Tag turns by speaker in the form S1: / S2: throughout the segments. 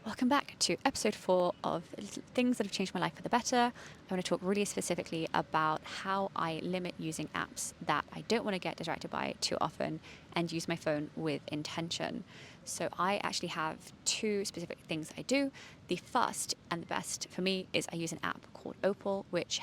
S1: Welcome back to episode 4 of Things That Have Changed My Life for the Better. I want to talk really specifically about how I limit using apps that I don't want to get distracted by too often and use my phone with intention. So I actually have 2 specific things I do. The first and the best for me is I use an app called Opal, which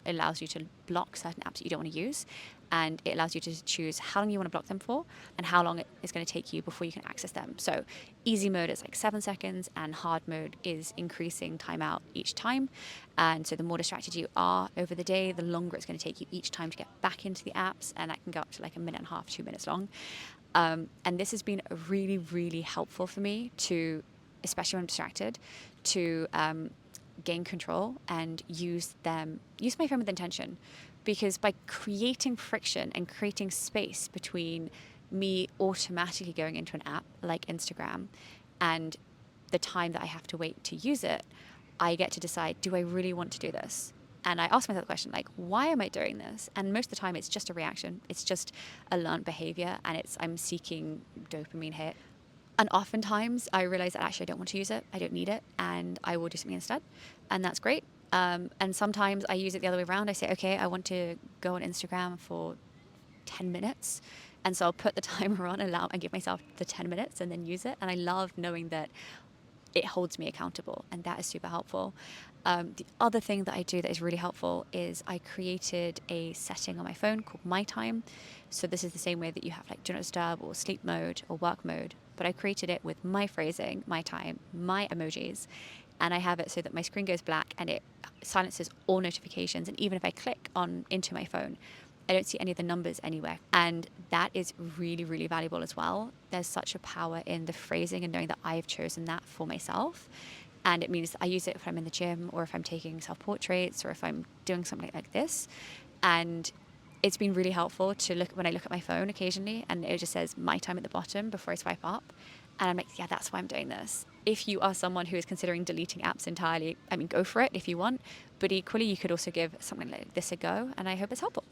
S1: allows you to block certain apps that you don't want to use, and it allows you to choose how long you want to block them for and how long it is going to take you before you can access them. So easy mode is like 7 seconds and hard mode is increasing timeout each time. And so the more distracted you are over the day, the longer it's going to take you each time to get back into the apps, and that can go up to like 1.5 2 minutes long. And this has been really, really helpful for me to, especially when I'm distracted, to gain control and use my phone with intention. Because by creating friction and creating space between me automatically going into an app like Instagram and the time that I have to wait to use it, I get to decide, do I really want to do this? And I ask myself the question, like, why am I doing this? And most of the time it's just a reaction. It's just a learned behavior, and I'm seeking dopamine hit. And oftentimes I realize that actually I don't want to use it. I don't need it. And I will do something instead. And that's great. And sometimes I use it the other way around. I say, okay, I want to go on Instagram for 10 minutes. And so I'll put the timer on and give myself the 10 minutes and then use it. And I love knowing that it holds me accountable. And that is super helpful. The other thing that I do that is really helpful is I created a setting on my phone called My Time. So this is the same way that you have like do not disturb or sleep mode or work mode, but I created it with my phrasing, my time, my emojis, and I have it so that my screen goes black and it silences all notifications. And even if I click into my phone, I don't see any of the numbers anywhere. And that is really, really valuable as well. There's such a power in the phrasing and knowing that I've chosen that for myself. And it means I use it if I'm in the gym or if I'm taking self-portraits or if I'm doing something like this. And it's been really helpful to look when I look at my phone occasionally and it just says my time at the bottom before I swipe up. And I'm like, yeah, that's why I'm doing this. If you are someone who is considering deleting apps entirely, I mean, go for it if you want. But equally, you could also give something like this a go. And I hope it's helpful.